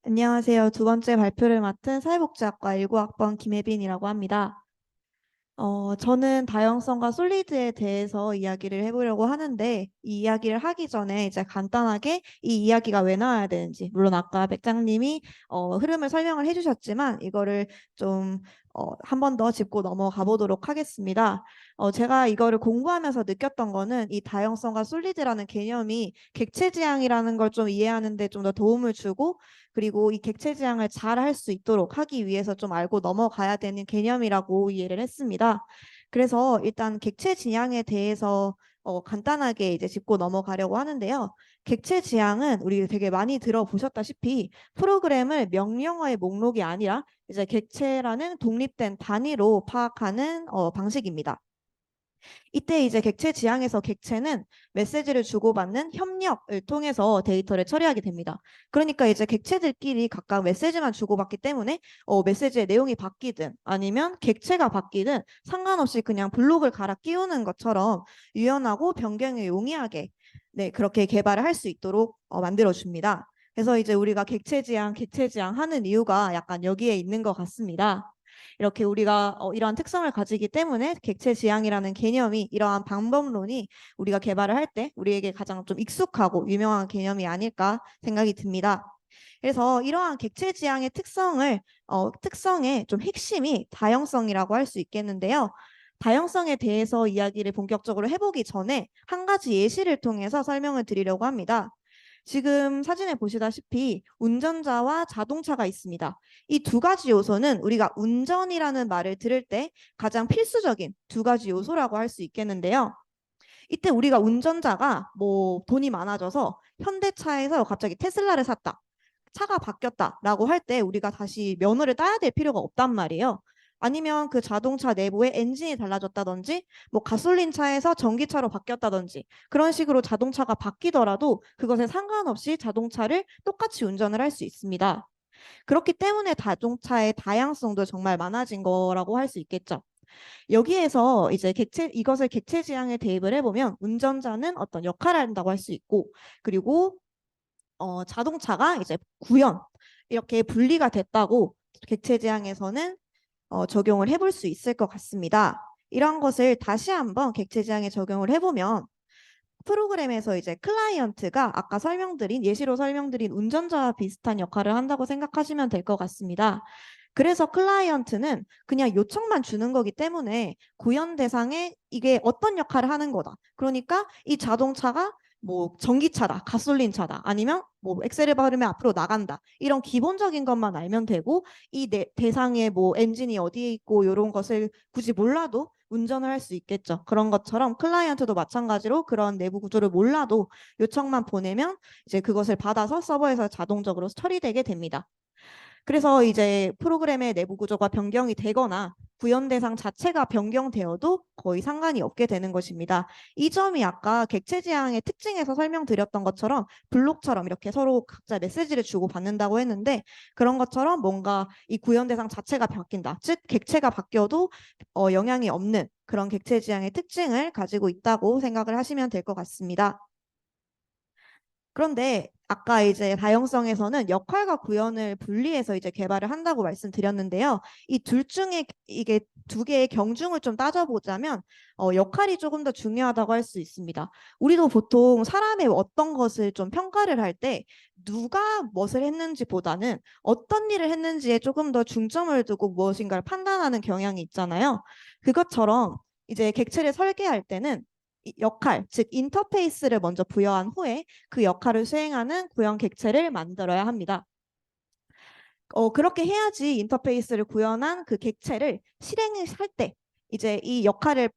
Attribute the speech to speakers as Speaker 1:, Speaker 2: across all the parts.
Speaker 1: 안녕하세요. 두 번째 발표를 맡은 사회복지학과 19학번 김혜빈이라고 합니다. 저는 다양성과 솔리드에 대해서 이야기를 해보려고 하는데, 이 이야기를 하기 전에 이제 간단하게 이 이야기가 왜 나와야 되는지, 물론 아까 백장님이 흐름을 설명을 해주셨지만, 이거를 좀 한 번 더 짚고 넘어가 보도록 하겠습니다. 제가 이거를 공부하면서 느꼈던 거는 이 다양성과 솔리드라는 개념이 객체 지향이라는 걸 좀 이해하는 데 좀 더 도움을 주고, 그리고 이 객체 지향을 잘 할 수 있도록 하기 위해서 좀 알고 넘어가야 되는 개념이라고 이해를 했습니다. 그래서 일단 객체 지향에 대해서 간단하게 이제 짚고 넘어가려고 하는데요. 객체 지향은 우리 되게 많이 들어보셨다시피 프로그램을 명령어의 목록이 아니라 이제 객체라는 독립된 단위로 파악하는 방식입니다. 이때 이제 객체 지향에서 객체는 메시지를 주고받는 협력을 통해서 데이터를 처리하게 됩니다. 그러니까 이제 객체들끼리 각각 메시지만 주고받기 때문에 메시지의 내용이 바뀌든 아니면 객체가 바뀌든 상관없이 그냥 블록을 갈아 끼우는 것처럼 유연하고 변경이 용이하게 그렇게 개발을 할 수 있도록 만들어 줍니다. 그래서 이제 우리가 객체 지향 하는 이유가 약간 여기에 있는 것 같습니다. 이렇게 우리가 이러한 특성을 가지기 때문에 객체 지향이라는 개념이 이러한 방법론이 우리가 개발을 할 때 우리에게 가장 좀 익숙하고 유명한 개념이 아닐까 생각이 듭니다. 그래서 이러한 객체 지향의 특성의 좀 핵심이 다양성이라고 할 수 있겠는데요. 다양성에 대해서 이야기를 본격적으로 해보기 전에 한 가지 예시를 통해서 설명을 드리려고 합니다. 지금 사진에 보시다시피 운전자와 자동차가 있습니다. 이 두 가지 요소는 우리가 운전이라는 말을 들을 때 가장 필수적인 두 가지 요소라고 할 수 있겠는데요. 이때 우리가 운전자가 뭐 돈이 많아져서 현대차에서 갑자기 테슬라를 샀다. 차가 바뀌었다라고 할 때 우리가 다시 면허를 따야 될 필요가 없단 말이에요. 아니면 그 자동차 내부에 엔진이 달라졌다든지 뭐 가솔린 차에서 전기차로 바뀌었다든지 그런 식으로 자동차가 바뀌더라도 그것에 상관없이 자동차를 똑같이 운전을 할 수 있습니다. 그렇기 때문에 자동차의 다양성도 정말 많아진 거라고 할 수 있겠죠. 여기에서 이제 이것을 객체 지향에 대입을 해보면 운전자는 어떤 역할을 한다고 할 수 있고, 그리고 자동차가 이제 구현 이렇게 분리가 됐다고 객체 지향에서는 적용을 해볼 수 있을 것 같습니다. 이런 것을 다시 한번 객체 지향에 적용을 해보면 프로그램에서 이제 클라이언트가 아까 예시로 설명드린 운전자와 비슷한 역할을 한다고 생각하시면 될 것 같습니다. 그래서 클라이언트는 그냥 요청만 주는 거기 때문에 구현 대상에 이게 어떤 역할을 하는 거다. 그러니까 이 자동차가 뭐 전기차다, 가솔린 차다, 아니면 뭐 엑셀을 밟으면 앞으로 나간다. 이런 기본적인 것만 알면 되고 이 대상에 뭐 엔진이 어디에 있고 이런 것을 굳이 몰라도 운전을 할 수 있겠죠. 그런 것처럼 클라이언트도 마찬가지로 그런 내부 구조를 몰라도 요청만 보내면 이제 그것을 받아서 서버에서 자동적으로 처리되게 됩니다. 그래서 이제 프로그램의 내부 구조가 변경이 되거나 구현 대상 자체가 변경되어도 거의 상관이 없게 되는 것입니다. 이 점이 아까 객체 지향의 특징에서 설명드렸던 것처럼 블록처럼 이렇게 서로 각자 메시지를 주고 받는다고 했는데 그런 것처럼 뭔가 이 구현 대상 자체가 바뀐다. 즉 객체가 바뀌어도 영향이 없는 그런 객체 지향의 특징을 가지고 있다고 생각을 하시면 될 것 같습니다. 그런데 아까 이제 다양성에서는 역할과 구현을 분리해서 이제 개발을 한다고 말씀드렸는데요. 이 둘 중에 이게 두 개의 경중을 좀 따져보자면 역할이 조금 더 중요하다고 할 수 있습니다. 우리도 보통 사람의 어떤 것을 좀 평가를 할 때 누가 무엇을 했는지보다는 어떤 일을 했는지에 조금 더 중점을 두고 무엇인가를 판단하는 경향이 있잖아요. 그것처럼 이제 객체를 설계할 때는 역할, 즉 인터페이스를 먼저 부여한 후에 그 역할을 수행하는 구현 객체를 만들어야 합니다. 그렇게 해야지 인터페이스를 구현한 그 객체를 실행을 할 때 이제 이 역할을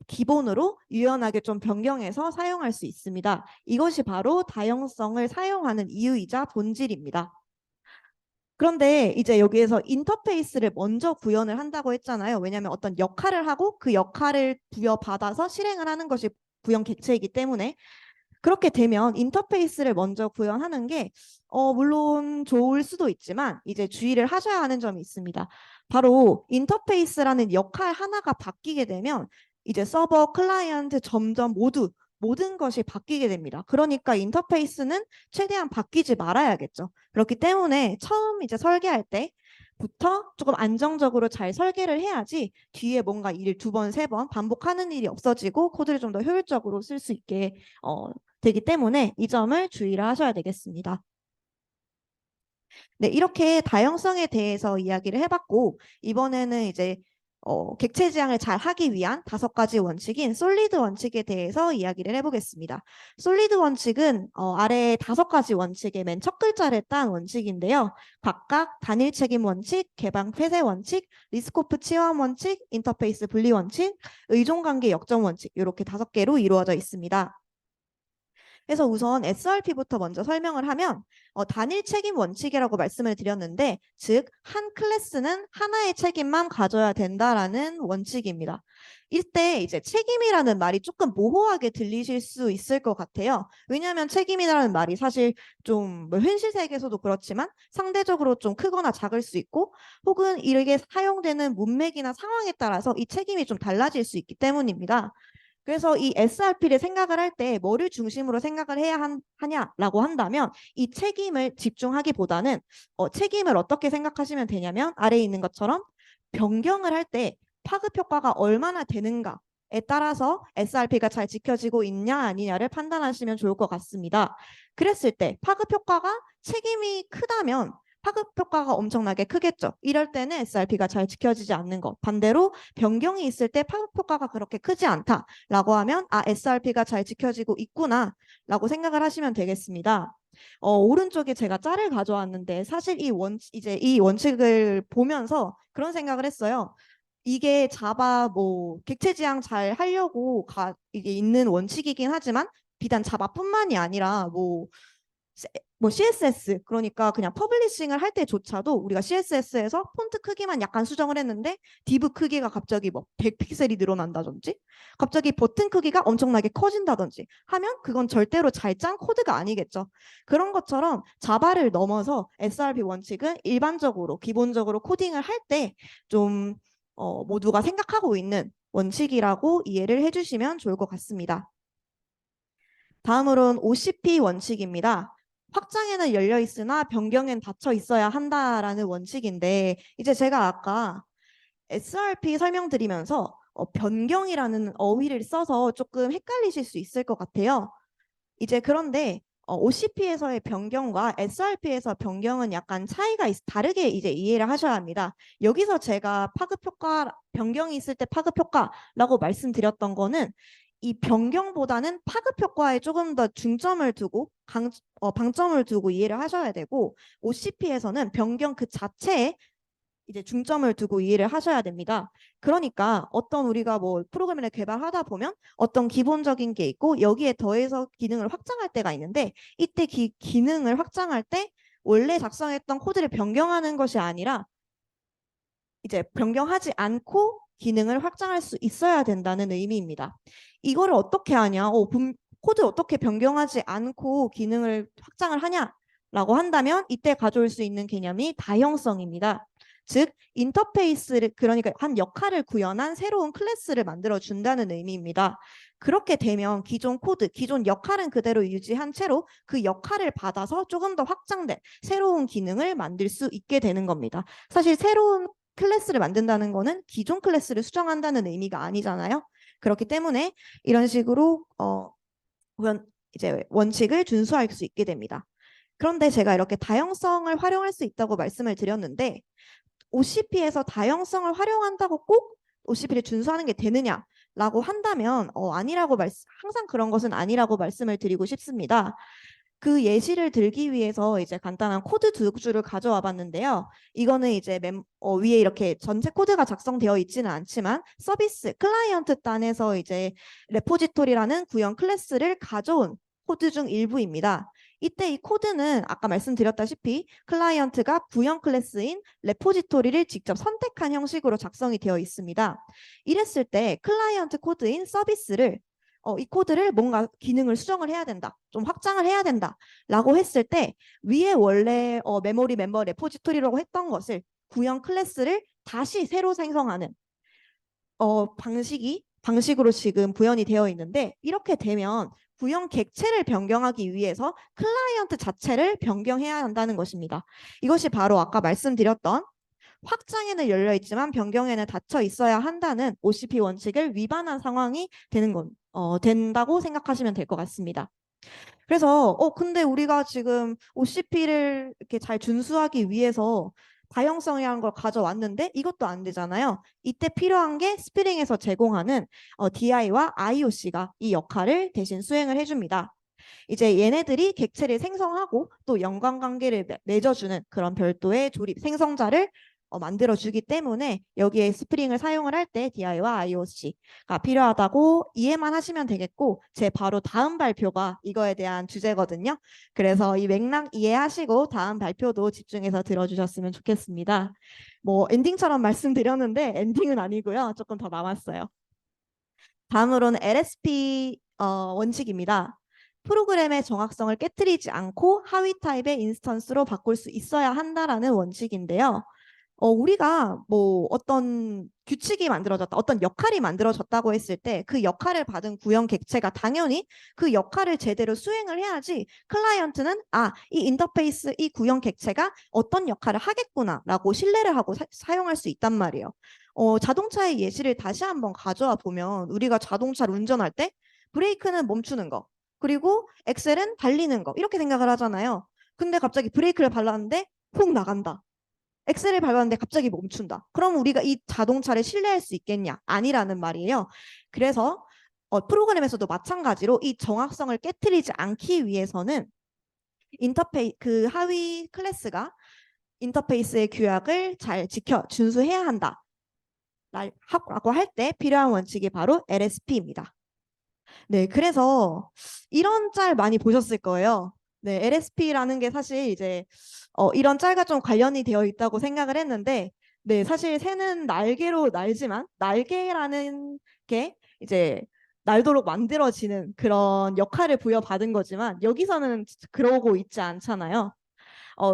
Speaker 1: 기본으로 유연하게 좀 변경해서 사용할 수 있습니다. 이것이 바로 다양성을 사용하는 이유이자 본질입니다. 그런데 이제 여기에서 인터페이스를 먼저 구현을 한다고 했잖아요. 왜냐하면 어떤 역할을 하고 그 역할을 부여받아서 실행을 하는 것이 구현 객체이기 때문에 그렇게 되면 인터페이스를 먼저 구현하는 게 물론 좋을 수도 있지만 이제 주의를 하셔야 하는 점이 있습니다. 바로 인터페이스라는 역할 하나가 바뀌게 되면 이제 서버, 클라이언트 점점 모두 모든 것이 바뀌게 됩니다. 그러니까 인터페이스는 최대한 바뀌지 말아야겠죠. 그렇기 때문에 처음 이제 설계할 때부터 조금 안정적으로 잘 설계를 해야지 뒤에 뭔가 일을 두 번, 세 번 반복하는 일이 없어지고 코드를 좀 더 효율적으로 쓸 수 있게 되기 때문에 이 점을 주의를 하셔야 되겠습니다. 네, 이렇게 다양성에 대해서 이야기를 해봤고, 이번에는 이제 객체 지향을 잘 하기 위한 5가지 원칙인 솔리드 원칙에 대해서 이야기를 해보겠습니다. 솔리드 원칙은 아래 5가지 원칙의 맨 첫 글자를 딴 원칙인데요. 각각 단일 책임 원칙, 개방 폐쇄 원칙, 리스코프 치환 원칙, 인터페이스 분리 원칙, 의존관계 역전 원칙 이렇게 5개로 이루어져 있습니다. 그래서 우선 SRP부터 먼저 설명을 하면 단일 책임 원칙이라고 말씀을 드렸는데 즉 한 클래스는 하나의 책임만 가져야 된다라는 원칙입니다. 이때 이제 책임이라는 말이 조금 모호하게 들리실 수 있을 것 같아요. 왜냐하면 책임이라는 말이 사실 좀뭐 현실 세계에서도 그렇지만 상대적으로 좀 크거나 작을 수 있고 혹은 이게 사용되는 문맥이나 상황에 따라서 이 책임이 좀 달라질 수 있기 때문입니다. 그래서 이 SRP를 생각을 할 때 뭐를 중심으로 생각을 해야 하냐라고 한다면 이 책임을 집중하기보다는 책임을 어떻게 생각하시면 되냐면 아래에 있는 것처럼 변경을 할 때 파급 효과가 얼마나 되는가에 따라서 SRP가 잘 지켜지고 있냐 아니냐를 판단하시면 좋을 것 같습니다. 그랬을 때 파급 효과가 책임이 크다면 파급 효과가 엄청나게 크겠죠. 이럴 때는 SRP가 잘 지켜지지 않는 것. 반대로 변경이 있을 때 파급 효과가 그렇게 크지 않다라고 하면 SRP가 잘 지켜지고 있구나라고 생각을 하시면 되겠습니다. 오른쪽에 제가 짤을 가져왔는데 사실 이제 이 원칙을 보면서 그런 생각을 했어요. 이게 자바 객체 지향 잘 하려고 이게 있는 원칙이긴 하지만 비단 자바뿐만이 아니라 CSS 그러니까 그냥 퍼블리싱을 할 때조차도 우리가 CSS에서 폰트 크기만 약간 수정을 했는데 디브 크기가 갑자기 100픽셀이 늘어난다든지 갑자기 버튼 크기가 엄청나게 커진다든지 하면 그건 절대로 잘 짠 코드가 아니겠죠. 그런 것처럼 자바를 넘어서 SRP 원칙은 일반적으로 기본적으로 코딩을 할 때 좀 모두가 생각하고 있는 원칙이라고 이해를 해주시면 좋을 것 같습니다. 다음으로는 OCP 원칙입니다. 확장에는 열려 있으나 변경엔 닫혀 있어야 한다라는 원칙인데 이제 제가 아까 SRP 설명드리면서 변경이라는 어휘를 써서 조금 헷갈리실 수 있을 것 같아요. 이제 그런데 OCP에서의 변경과 SRP에서 변경은 약간 다르게 이제 이해를 하셔야 합니다. 여기서 제가 파급 효과, 변경이 있을 때 파급 효과라고 말씀드렸던 거는 이 변경보다는 파급 효과에 조금 더 중점을 두고 방점을 두고 이해를 하셔야 되고 OCP에서는 변경 그 자체에 이제 중점을 두고 이해를 하셔야 됩니다. 그러니까 어떤 우리가 프로그램을 개발하다 보면 어떤 기본적인 게 있고 여기에 더해서 기능을 확장할 때가 있는데 이때 기능을 확장할 때 원래 작성했던 코드를 변경하는 것이 아니라 이제 변경하지 않고 기능을 확장할 수 있어야 된다는 의미입니다. 이거를 어떻게 하냐? 코드 어떻게 변경하지 않고 기능을 확장을 하냐라고 한다면 이때 가져올 수 있는 개념이 다형성입니다. 즉 인터페이스를 그러니까 한 역할을 구현한 새로운 클래스를 만들어 준다는 의미입니다. 그렇게 되면 기존 코드, 기존 역할은 그대로 유지한 채로 그 역할을 받아서 조금 더 확장된 새로운 기능을 만들 수 있게 되는 겁니다. 사실 새로운 클래스를 만든다는 거는 기존 클래스를 수정한다는 의미가 아니잖아요. 그렇기 때문에 이런 식으로 이제 원칙을 준수할 수 있게 됩니다. 그런데 제가 이렇게 다형성을 활용할 수 있다고 말씀을 드렸는데 OCP에서 다형성을 활용한다고 꼭 OCP를 준수하는 게 되느냐라고 한다면 아니라고 항상 그런 것은 아니라고 말씀을 드리고 싶습니다. 그 예시를 들기 위해서 이제 간단한 코드 2줄을 가져와 봤는데요. 이거는 이제 위에 이렇게 전체 코드가 작성되어 있지는 않지만 서비스 클라이언트 단에서 이제 레포지토리라는 구형 클래스를 가져온 코드 중 일부입니다. 이때 이 코드는 아까 말씀드렸다시피 클라이언트가 구형 클래스인 레포지토리를 직접 선택한 형식으로 작성이 되어 있습니다. 이랬을 때 클라이언트 코드인 서비스를 이 코드를 뭔가 기능을 수정을 해야 된다. 좀 확장을 해야 된다. 라고 했을 때 위에 원래 메모리 멤버 레포지토리라고 했던 것을 구형 클래스를 다시 새로 생성하는 방식이 방식으로 지금 구현이 되어 있는데 이렇게 되면 구현 객체를 변경하기 위해서 클라이언트 자체를 변경해야 한다는 것입니다. 이것이 바로 아까 말씀드렸던 확장에는 열려 있지만 변경에는 닫혀 있어야 한다는 OCP 원칙을 위반한 상황이 된다고 생각하시면 될 것 같습니다. 그래서 근데 우리가 지금 OCP를 이렇게 잘 준수하기 위해서 다형성이라는 걸 가져왔는데 이것도 안 되잖아요. 이때 필요한 게 스프링에서 제공하는 DI와 IOC가 이 역할을 대신 수행을 해줍니다. 이제 얘네들이 객체를 생성하고 또 연관관계를 맺어주는 그런 별도의 조립 생성자를 만들어주기 때문에 여기에 스프링을 사용을 할 때 DI와 IOC가 필요하다고 이해만 하시면 되겠고 제 바로 다음 발표가 이거에 대한 주제거든요. 그래서 이 맥락 이해하시고 다음 발표도 집중해서 들어주셨으면 좋겠습니다. 뭐 엔딩처럼 말씀드렸는데 엔딩은 아니고요. 조금 더 남았어요. 다음으로는 LSP 원칙입니다. 프로그램의 정확성을 깨뜨리지 않고 하위 타입의 인스턴스로 바꿀 수 있어야 한다라는 원칙인데요. 우리가 뭐 어떤 규칙이 만들어졌다, 어떤 역할이 만들어졌다고 했을 때 그 역할을 받은 구형 객체가 당연히 그 역할을 제대로 수행을 해야지 클라이언트는 이 인터페이스, 이 구형 객체가 어떤 역할을 하겠구나라고 신뢰를 하고 사용할 수 있단 말이에요. 자동차의 예시를 다시 한번 가져와 보면 우리가 자동차를 운전할 때 브레이크는 멈추는 거, 그리고 엑셀은 달리는 거 이렇게 생각을 하잖아요. 근데 갑자기 브레이크를 밟았는데 훅 나간다. 엑셀을 밟았는데 갑자기 멈춘다. 그럼 우리가 이 자동차를 신뢰할 수 있겠냐? 아니라는 말이에요. 그래서 프로그램에서도 마찬가지로 이 정확성을 깨뜨리지 않기 위해서는 그 하위 클래스가 인터페이스의 규약을 잘 지켜 준수해야 한다. 라고 할 때 필요한 원칙이 바로 LSP입니다. 네, 그래서 이런 짤 많이 보셨을 거예요. 네, LSP라는 게 사실 이제 이런 짤과 좀 관련이 되어 있다고 생각을 했는데, 네, 사실 새는 날개로 날지만 날개라는 게 이제 날도록 만들어지는 그런 역할을 부여받은 거지만 여기서는 그러고 있지 않잖아요.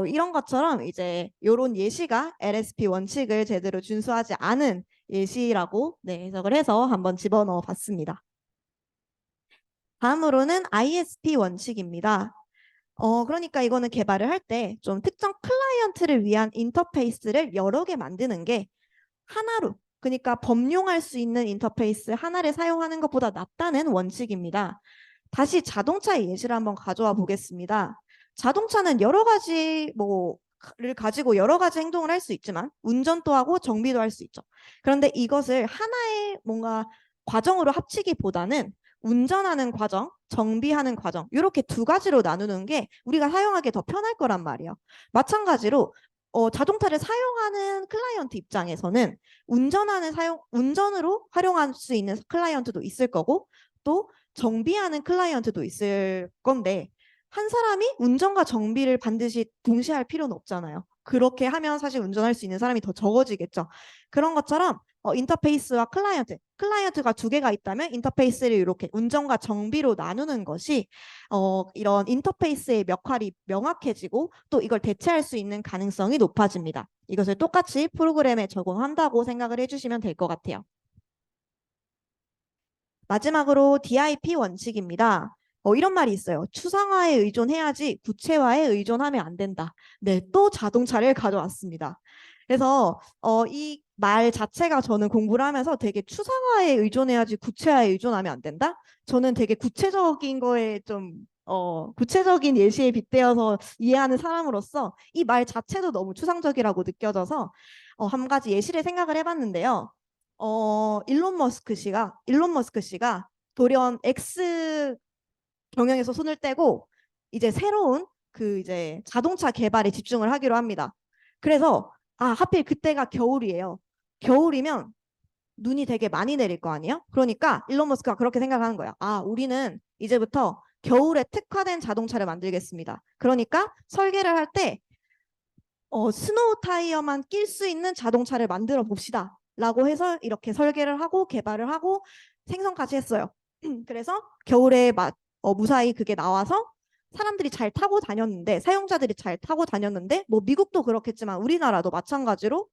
Speaker 1: 이런 것처럼 이제 이런 예시가 LSP 원칙을 제대로 준수하지 않은 예시라고 해석을 해서 한번 집어넣어 봤습니다. 다음으로는 ISP 원칙입니다. 그러니까 이거는 개발을 할 때 좀 특정 클라이언트를 위한 인터페이스를 여러 개 만드는 게 하나로, 그러니까 범용할 수 있는 인터페이스 하나를 사용하는 것보다 낫다는 원칙입니다. 다시 자동차의 예시를 한번 가져와 보겠습니다. 자동차는 여러 가지 를 가지고 여러 가지 행동을 할 수 있지만 운전도 하고 정비도 할 수 있죠. 그런데 이것을 하나의 뭔가 과정으로 합치기보다는 운전하는 과정, 정비하는 과정 이렇게 두 가지로 나누는 게 우리가 사용하기 더 편할 거란 말이에요. 마찬가지로 자동차를 사용하는 클라이언트 입장에서는 운전으로 활용할 수 있는 클라이언트도 있을 거고 또 정비하는 클라이언트도 있을 건데 한 사람이 운전과 정비를 반드시 동시에 할 필요는 없잖아요. 그렇게 하면 사실 운전할 수 있는 사람이 더 적어지겠죠. 그런 것처럼 인터페이스와 클라이언트가 두 개가 있다면 인터페이스를 이렇게 운전과 정비로 나누는 것이 이런 인터페이스의 역할이 명확해지고 또 이걸 대체할 수 있는 가능성이 높아집니다. 이것을 똑같이 프로그램에 적용한다고 생각을 해주시면 될 것 같아요. 마지막으로 DIP 원칙입니다. 이런 말이 있어요. 추상화에 의존해야지 구체화에 의존하면 안 된다. 네, 또 자동차를 가져왔습니다. 그래서 이 말 자체가 저는 공부를 하면서 되게 추상화에 의존해야지 구체화에 의존하면 안 된다. 저는 되게 구체적인 거에 좀 구체적인 예시에 빗대어서 이해하는 사람으로서 이 말 자체도 너무 추상적이라고 느껴져서 한 가지 예시를 생각을 해봤는데요. 일론 머스크 씨가 돌연 X 경영에서 손을 떼고 이제 새로운 그 이제 자동차 개발에 집중을 하기로 합니다. 그래서 하필 그때가 겨울이에요. 겨울이면 눈이 되게 많이 내릴 거 아니에요? 그러니까 일론 머스크가 그렇게 생각하는 거야. 우리는 이제부터 겨울에 특화된 자동차를 만들겠습니다. 그러니까 설계를 할 때 스노우 타이어만 낄 수 있는 자동차를 만들어 봅시다. 라고 해서 이렇게 설계를 하고 개발을 하고 생성까지 했어요. 그래서 겨울에 무사히 그게 나와서 사람들이 잘 타고 다녔는데 사용자들이 잘 타고 다녔는데 뭐 미국도 그렇겠지만 우리나라도 마찬가지로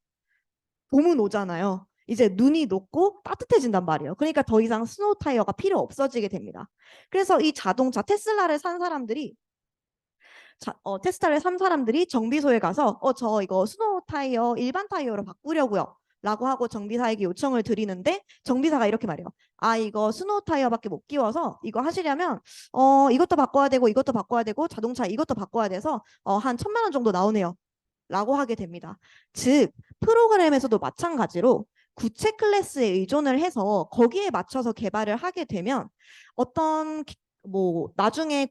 Speaker 1: 봄은 오잖아요. 이제 눈이 녹고 따뜻해진단 말이에요. 그러니까 더 이상 스노우 타이어가 필요 없어지게 됩니다. 그래서 이 자동차 테슬라를 산 사람들이 테스라를 산 사람들이 정비소에 가서 저 이거 스노우 타이어 일반 타이어로 바꾸려고요. 라고 하고 정비사에게 요청을 드리는데 정비사가 이렇게 말해요. 아, 이거 스노우 타이어밖에 못 끼워서 이거 하시려면 이것도 바꿔야 되고 이것도 바꿔야 되고 자동차 이것도 바꿔야 돼서 한 1,000만 원 정도 나오네요. 라고 하게 됩니다. 즉, 프로그램에서도 마찬가지로 구체 클래스에 의존을 해서 거기에 맞춰서 개발을 하게 되면 어떤 뭐 나중에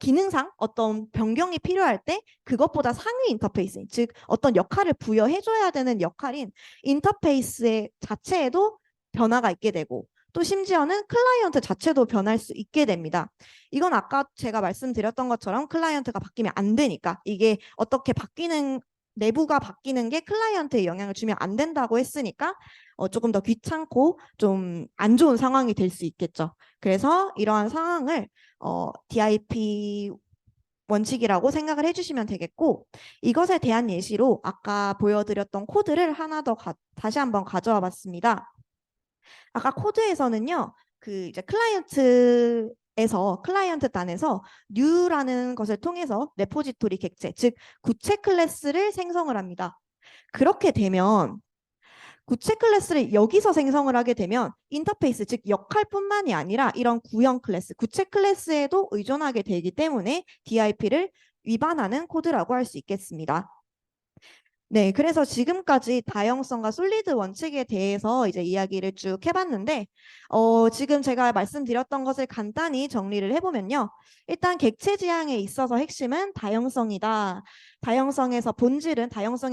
Speaker 1: 기능상 어떤 변경이 필요할 때 그것보다 상위 인터페이스, 즉 어떤 역할을 부여해줘야 되는 역할인 인터페이스의 자체에도 변화가 있게 되고 또 심지어는 클라이언트 자체도 변할 수 있게 됩니다. 이건 아까 제가 말씀드렸던 것처럼 클라이언트가 바뀌면 안 되니까 이게 어떻게 바뀌는 내부가 바뀌는 게 클라이언트에 영향을 주면 안 된다고 했으니까 조금 더 귀찮고 좀 안 좋은 상황이 될 수 있겠죠. 그래서 이러한 상황을 DIP 원칙이라고 생각을 해주시면 되겠고 이것에 대한 예시로 아까 보여드렸던 코드를 하나 더 다시 한번 가져와 봤습니다. 아까 코드에서는요, 그 이제 클라이언트 단에서 new라는 것을 통해서 레포지토리 객체, 즉 구체 클래스를 생성을 합니다. 그렇게 되면 구체 클래스를 여기서 생성을 하게 되면 인터페이스, 즉 역할뿐만이 아니라 이런 구형 클래스, 구체 클래스에도 의존하게 되기 때문에 DIP를 위반하는 코드라고 할 수 있겠습니다. 네, 그래서 지금까지 다형성과 솔리드 원칙에 대해서 이제 이야기를 쭉 해봤는데, 지금 제가 말씀드렸던 것을 간단히 정리를 해보면요. 일단 객체 지향에 있어서 핵심은 다형성이다. 다형성의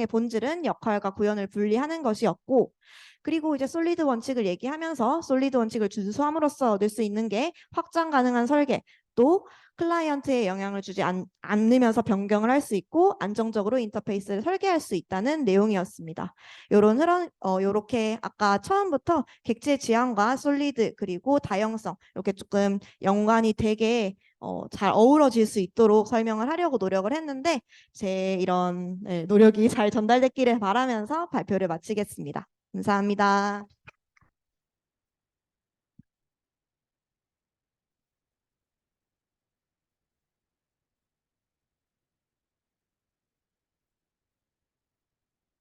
Speaker 1: 본질은 역할과 구현을 분리하는 것이었고, 그리고 이제 솔리드 원칙을 얘기하면서 솔리드 원칙을 준수함으로써 얻을 수 있는 게 확장 가능한 설계, 또 클라이언트에 영향을 주지 않으면서 변경을 할 수 있고 안정적으로 인터페이스를 설계할 수 있다는 내용이었습니다. 요렇게 아까 처음부터 객체 지향과 솔리드 그리고 다형성 이렇게 조금 연관이 되게 잘 어우러질 수 있도록 설명을 하려고 노력을 했는데 제 이런 노력이 잘 전달됐기를 바라면서 발표를 마치겠습니다. 감사합니다.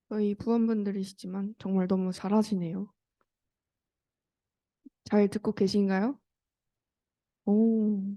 Speaker 2: 저희 부원분들이시지만 정말 너무 잘하시네요. 잘 듣고 계신가요? 오.